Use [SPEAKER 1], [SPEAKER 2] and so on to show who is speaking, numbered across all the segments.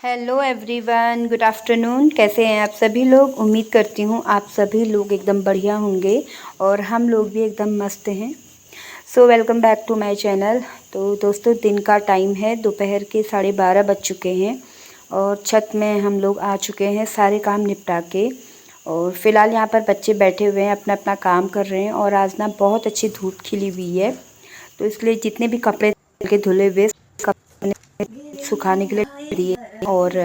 [SPEAKER 1] Hello everyone, good afternoon. कैसे हैं आप सभी लोग? उम्मीद करती हूँ आप सभी लोग एकदम बढ़िया होंगे और हम लोग भी एकदम मस्त हैं। So welcome back to my channel. तो दोस्तों, दिन का टाइम है, दोपहर के 12:30 बज चुके हैं और छत में हम लोग आ चुके हैं सारे काम निपटा के। और फ़िलहाल यहाँ पर बच्चे बैठे हुए हैं, अपना अपना काम कर रहे हैं। और आज ना बहुत अच्छी धूप खिली हुई है, तो इसलिए जितने भी कपड़े के धुले हुए कपड़े सुखाने के लिए दिए। और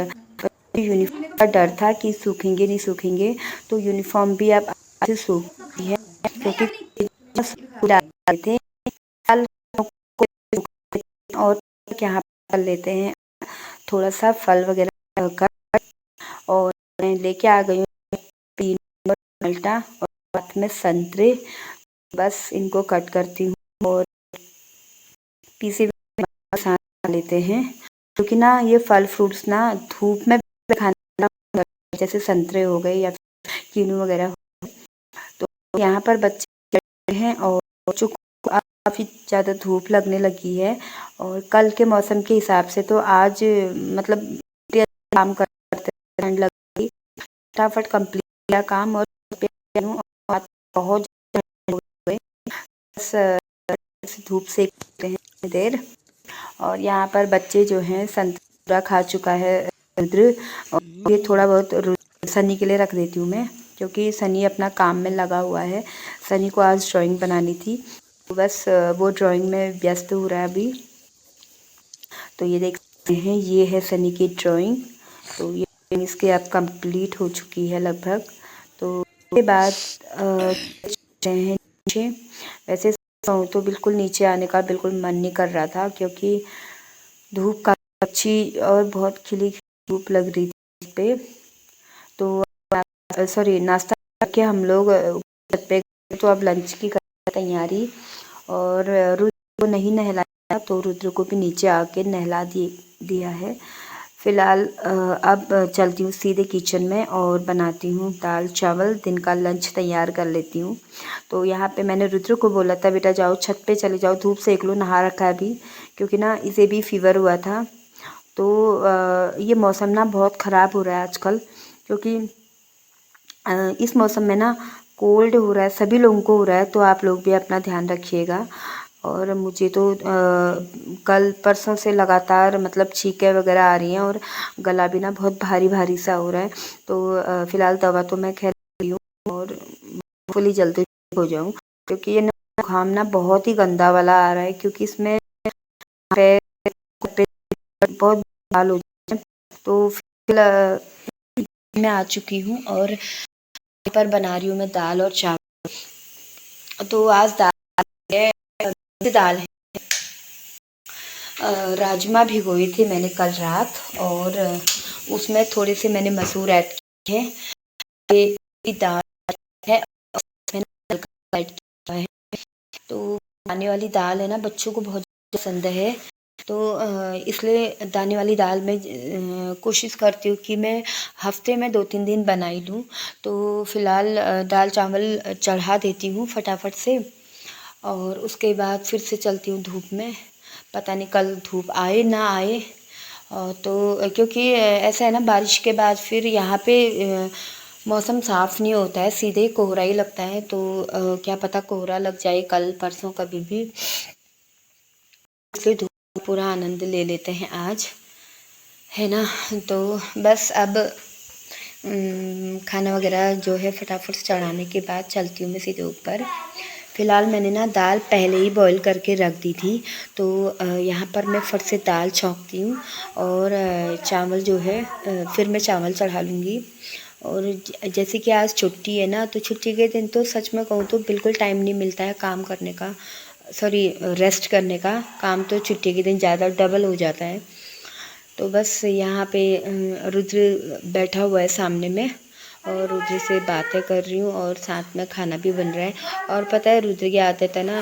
[SPEAKER 1] यूनिफॉर्म का डर था कि सूखेंगे नहीं सूखेंगे, तो यूनिफॉर्म भी अब अच्छे सूखी है, क्योंकि डाले थे कल और यहाँ कर लेते हैं थोड़ा सा फल वगैरह कर। और मैं लेके आ गई हूँ पीन मल्टा और साथ में संतरे। बस इनको कट करती हूँ और पीसे साथ लेते हैं, क्योंकि ना ये फल फ्रूट्स ना धूप में खाना, जैसे संतरे हो गए या कीनू वगैरह। तो यहाँ पर बच्चे हैं और बच्चों को काफ़ी ज़्यादा धूप लगने लगी है। और कल के मौसम के हिसाब से तो आज मतलब काम करते ठंड लग गई, फटाफट कंप्लीट किया काम और बहुत हो गई। बस धूप सेकते हैं देर। और यहाँ पर बच्चे जो हैं संतरा खा चुका है रुद्र, और ये थोड़ा बहुत सनी के लिए रख देती हूँ मैं, क्योंकि सनी अपना काम में लगा हुआ है। सनी को आज ड्राइंग बनानी थी, तो बस वो ड्राइंग में व्यस्त हो रहा है अभी। तो ये देख सकते हैं, ये है सनी की ड्राइंग। तो ये इसके अब कंप्लीट हो चुकी है लगभग। तो उसके बाद हैं नीचे। वैसे कहूँ तो बिल्कुल नीचे आने का बिल्कुल मन नहीं कर रहा था, क्योंकि धूप का अच्छी और बहुत खिली धूप लग रही थी इस पे। तो सॉरी, नाश्ता करके हम लोग छत पे गए, तो अब लंच की कर तैयारी। और रुद्र को नहीं नहलाया, तो रुद्र को भी नीचे आके नहला दिया है। फ़िलहाल अब चलती हूँ सीधे किचन में और बनाती हूँ दाल चावल, दिन का लंच तैयार कर लेती हूँ। तो यहाँ पे मैंने रुद्र को बोला था, बेटा जाओ छत पे चले जाओ, धूप सेक लो, नहा रखा है अभी, क्योंकि ना इसे भी फीवर हुआ था। तो ये मौसम ना बहुत ख़राब हो रहा है आजकल, क्योंकि इस मौसम में ना कोल्ड हो रहा है, सभी लोगों को हो रहा है। तो आप लोग भी अपना ध्यान रखिएगा। और मुझे तो कल परसों से लगातार मतलब छींकें वगैरह आ रही हैं और गला भी ना बहुत भारी भारी सा हो रहा है। तो फ़िलहाल दवा तो मैं खैर ली हूँ और फुली जल्दी हो जाऊँ, क्योंकि ये जुकाम ना बहुत ही गंदा वाला आ रहा है, क्योंकि इसमें बहुत हाल हो जाए। तो फिर मैं आ चुकी हूँ और पर बना रही हूँ मैं दाल और चावल। तो आज दाल है, राजमा भिगोई थी मैंने कल रात, और उसमें थोड़े से मैंने मसूर ऐड किए हैं। ये दाल है, मैंने हल्का ऐड किया है। तो दाने वाली दाल है ना, बच्चों को बहुत पसंद है। तो इसलिए दाने वाली दाल में कोशिश करती हूँ कि मैं हफ्ते में 2-3 दिन बना ही लूँ। तो फ़िलहाल दाल चावल चढ़ा देती हूँ फटाफट से, और उसके बाद फिर से चलती हूँ धूप में। पता नहीं कल धूप आए ना आए। तो क्योंकि ऐसा है ना, बारिश के बाद फिर यहाँ पे मौसम साफ़ नहीं होता है, सीधे कोहरा ही लगता है। तो क्या पता कोहरा लग जाए कल परसों कभी भी, इसलिए धूप का पूरा आनंद ले लेते हैं आज, है ना। तो बस अब खाना वगैरह जो है फटाफट से चढ़ाने के बाद चलती हूँ मैं सीधे ऊपर। फ़िलहाल मैंने ना दाल पहले ही बॉईल करके रख दी थी, तो यहाँ पर मैं फट से दाल छौंकती हूँ और चावल जो है फिर मैं चावल चढ़ा लूँगी। और जैसे कि आज छुट्टी है ना, तो छुट्टी के दिन तो सच में कहूँ तो बिल्कुल टाइम नहीं मिलता है काम करने का, सॉरी रेस्ट करने का। काम तो छुट्टी के दिन ज़्यादा डबल हो जाता है। तो बस यहाँ पे रुद्र बैठा हुआ है सामने में, और रुद्र से बातें कर रही हूँ और साथ में खाना भी बन रहा है। और पता है रुद्र की आदत है ना,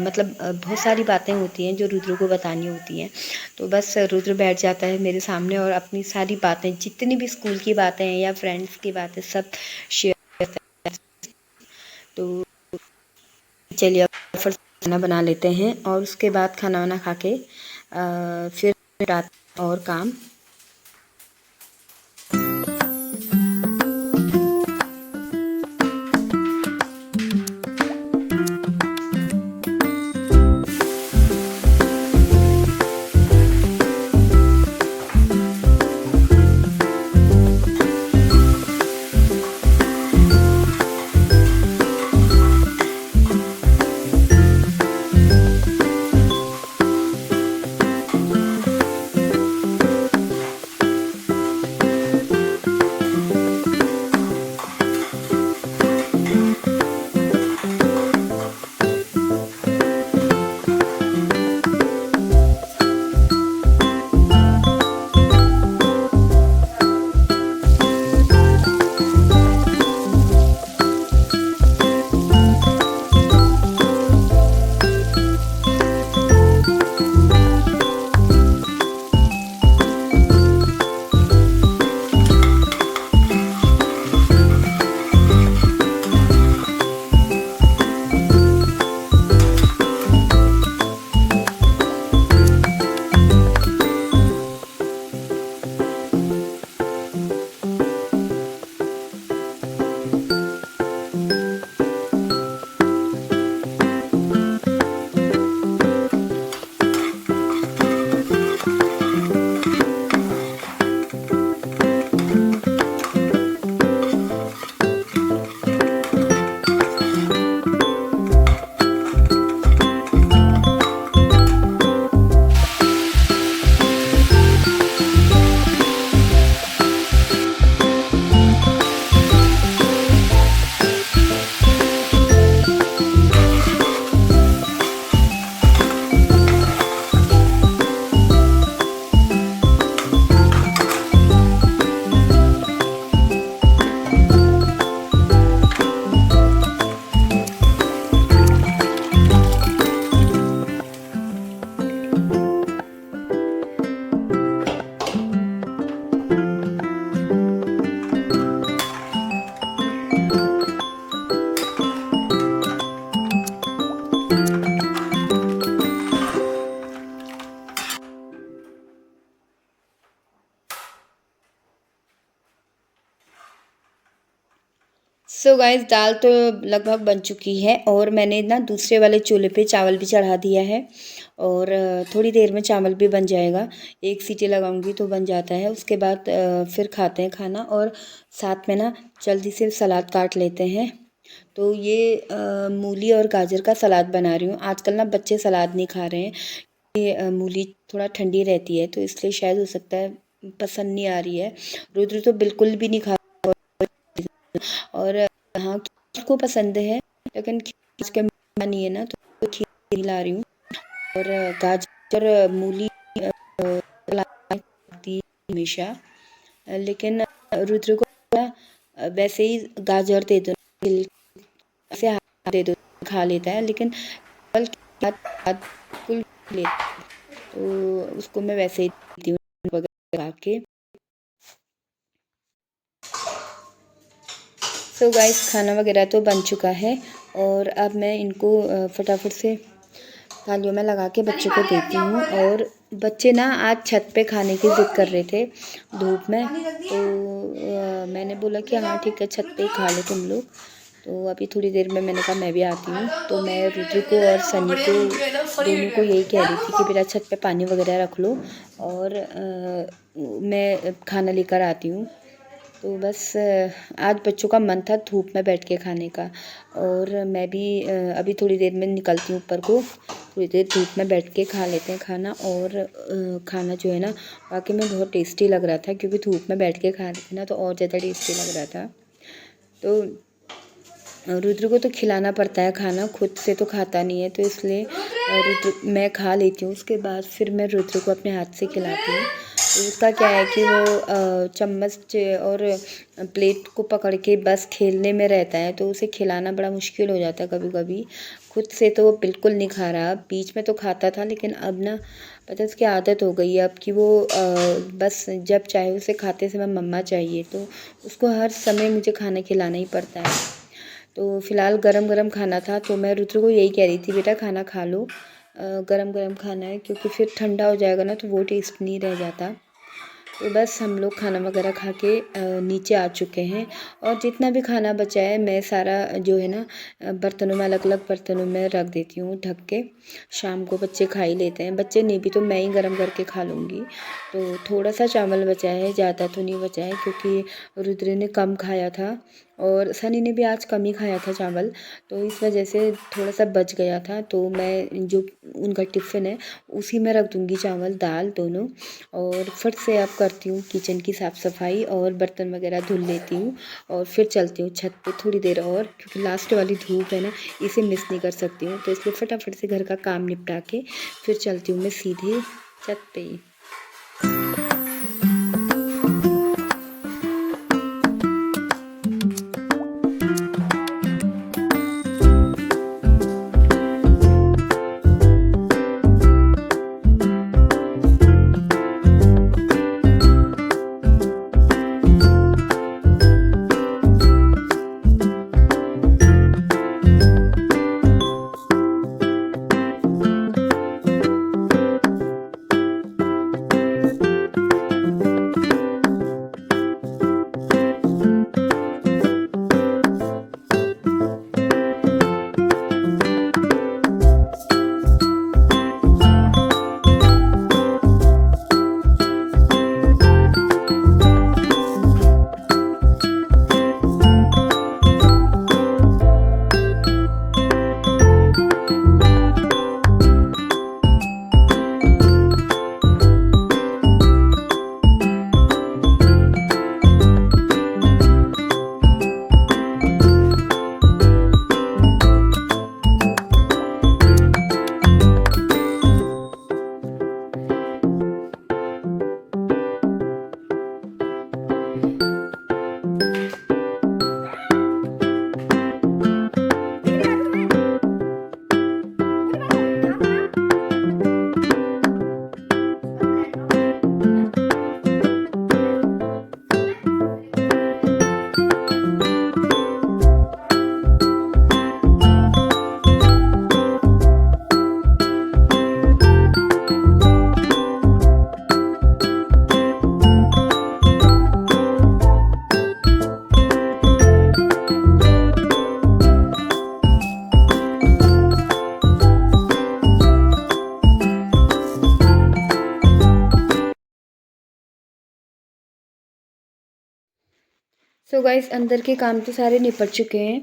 [SPEAKER 1] मतलब बहुत सारी बातें होती हैं जो रुद्र को बतानी होती हैं। तो बस रुद्र बैठ जाता है मेरे सामने और अपनी सारी बातें, जितनी भी स्कूल की बातें हैं या फ्रेंड्स की बातें, सब शेयर करता है। तो चलिए अब फिर खाना बना लेते हैं, और उसके बाद खाना वाना खा के फिर रात और काम सो गाइस, दाल तो लगभग बन चुकी है और मैंने ना दूसरे वाले चूल्हे पे चावल भी चढ़ा दिया है और थोड़ी देर में चावल भी बन जाएगा। एक सीटी लगाऊंगी तो बन जाता है। उसके बाद फिर खाते हैं खाना और साथ में ना जल्दी से सलाद काट लेते हैं। तो ये मूली और गाजर का सलाद बना रही हूँ। आजकल ना बच्चे सलाद नहीं खा रहे हैं। ये मूली थोड़ा ठंडी रहती है तो इसलिए शायद हो सकता है पसंद नहीं आ रही है। रुद्र तो बिल्कुल भी नहीं खा और हाँ, खीर को पसंद है लेकिन खीर उसके नहीं है ना, तो खीर ला रही हूँ। और गाजर मूली खाती हमेशा, लेकिन रुद्र को ना वैसे ही गाजर दे दो, ऐसे हाथ दे दो खा लेता है, लेकिन फल के साथ बिल्कुल लेता है। तो उसको मैं वैसे ही देती हूँ वगैरह के। सो गाइस, खाना वगैरह तो बन चुका है और अब मैं इनको फटाफट से थालियों में लगा के बच्चों को देती हूँ। और बच्चे ना आज छत पे खाने की ज़िद कर रहे थे धूप में, तो मैंने बोला कि हाँ ठीक है, छत पे ही खा लो तुम लोग। तो अभी थोड़ी देर में मैंने कहा मैं भी आती हूँ। तो मैं रुद्र को और सनी को दोनों को यही कह रही थी कि बेटा छत पे पानी वगैरह रख लो और मैं खाना लेकर आती हूँ। तो बस आज बच्चों का मन था धूप में बैठ के खाने का और मैं भी अभी थोड़ी देर में निकलती हूँ ऊपर को, थोड़ी देर धूप में बैठ के खा लेते हैं खाना। और खाना जो है ना वाकई में बहुत टेस्टी लग रहा था, क्योंकि धूप में बैठ के खा रहे थे ना तो और ज़्यादा टेस्टी लग रहा था। तो रुद्र को तो खिलाना पड़ता है खाना, खुद से तो खाता नहीं है, तो इसलिए रुद्र मैं खा लेती हूँ, उसके बाद फिर मैं रुद्र को अपने हाथ से खिलाती हूँ। तो उसका क्या है कि वो चम्मच और प्लेट को पकड़ के बस खेलने में रहता है, तो उसे खिलाना बड़ा मुश्किल हो जाता है कभी कभी। खुद से तो वो बिल्कुल नहीं खा रहा, बीच में तो खाता था लेकिन अब ना पता है उसकी आदत हो गई है अब कि वो बस जब चाहे उसे खाते समय मम्मा चाहिए, तो उसको हर समय मुझे खाना खिलाना ही पड़ता है। तो फ़िलहाल गरम गरम खाना था, तो मैं रुद्र को यही कह रही थी बेटा खाना खा लो, गरम गरम खाना है, क्योंकि फिर ठंडा हो जाएगा ना तो वो टेस्ट नहीं रह जाता। तो बस हम लोग खाना वगैरह खा के नीचे आ चुके हैं और जितना भी खाना बचा है मैं सारा जो है ना बर्तनों में, अलग अलग बर्तनों में रख देती हूँ ढक के। शाम को बच्चे खा ही लेते हैं, बच्चे नहीं भी तो मैं ही गरम करके खा लूँगी। तो थोड़ा सा चावल बचा है, ज़्यादा तो नहीं बचा है, क्योंकि रुद्र ने कम खाया था और सनी ने भी आज कम ही खाया था चावल, तो इस वजह से थोड़ा सा बच गया था। तो मैं जो उनका टिफ़िन है उसी में रख दूँगी चावल दाल दोनों। और फट से अब करती हूँ किचन की साफ़ सफाई और बर्तन वगैरह धुल लेती हूँ और फिर चलती हूँ छत पे थोड़ी देर और, क्योंकि लास्ट वाली धूप है ना इसे मिस नहीं कर सकती हूँ, तो इसलिए फटाफट से घर का काम निपटा के फिर चलती हूँ मैं सीधे छत पे। सो गाइस, अंदर के काम तो सारे निपट चुके हैं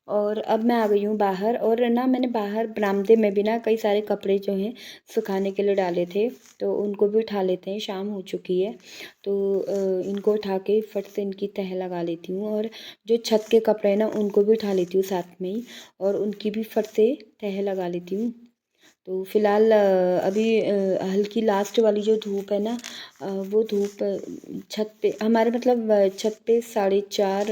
[SPEAKER 1] और अब मैं आ गई हूँ बाहर। और ना मैंने बाहर बरामदे में भी ना कई सारे कपड़े जो हैं सुखाने के लिए डाले थे, तो उनको भी उठा लेते हैं। शाम हो चुकी है तो इनको उठा के फट से इनकी तह लगा लेती हूँ। और जो छत के कपड़े हैं ना उनको भी उठा लेती हूँ साथ में ही, और उनकी भी फट से तह लगा लेती हूँ। तो फिलहाल अभी हल्की लास्ट वाली जो धूप है ना, वो धूप छत पे हमारे मतलब छत पे 4:30,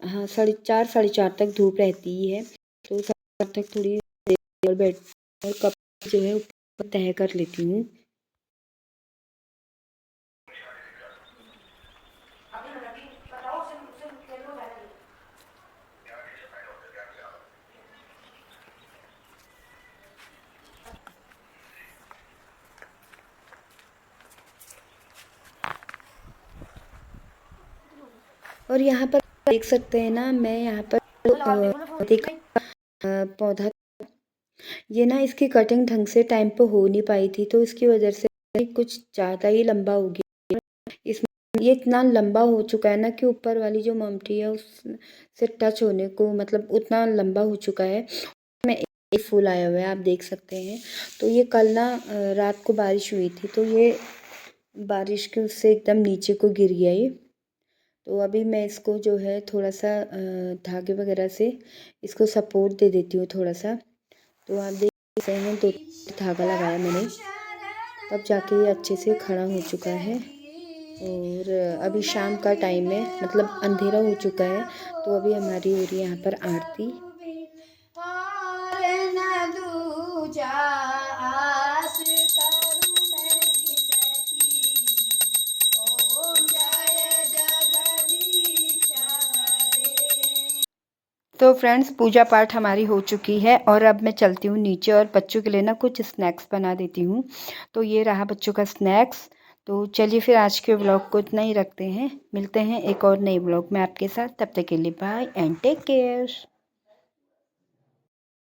[SPEAKER 1] हाँ 4:30 4:30 तक धूप रहती ही है। तो 4:30 तक थोड़ी देर बैठ और कपड़े जो है ऊपर तह कर लेती हूँ। और यहाँ पर देख सकते हैं ना, मैं यहाँ पर देखा पौधा, ये ना इसकी कटिंग ढंग से टाइम पे हो नहीं पाई थी, तो इसकी वजह से कुछ ज़्यादा ही लंबा हो गया। इसमें ये इतना लंबा हो चुका है ना कि ऊपर वाली जो ममटी है उससे टच होने को मतलब उतना लंबा हो चुका है। में एक फूल आया हुआ है, आप देख सकते हैं। तो ये कल ना रात को बारिश हुई थी, तो ये बारिश के उससे एकदम नीचे को गिर गया ये। तो अभी मैं इसको जो है थोड़ा सा धागे वगैरह से इसको सपोर्ट दे देती हूँ थोड़ा सा। तो आप देख सकते हैं 2 धागा लगाया मैंने, तब जाके ये अच्छे से खड़ा हो चुका है। और अभी शाम का टाइम है, मतलब अंधेरा हो चुका है। तो अभी हमारी हो रही है यहाँ पर आरती। तो फ्रेंड्स, पूजा पाठ हमारी हो चुकी है और अब मैं चलती हूँ नीचे और बच्चों के लिए ना कुछ स्नैक्स बना देती हूँ। तो ये रहा बच्चों का स्नैक्स। तो चलिए फिर आज के व्लॉग को इतना ही रखते हैं, मिलते हैं एक और नए व्लॉग में आपके साथ। तब तक के लिए बाय एंड टेक केयर।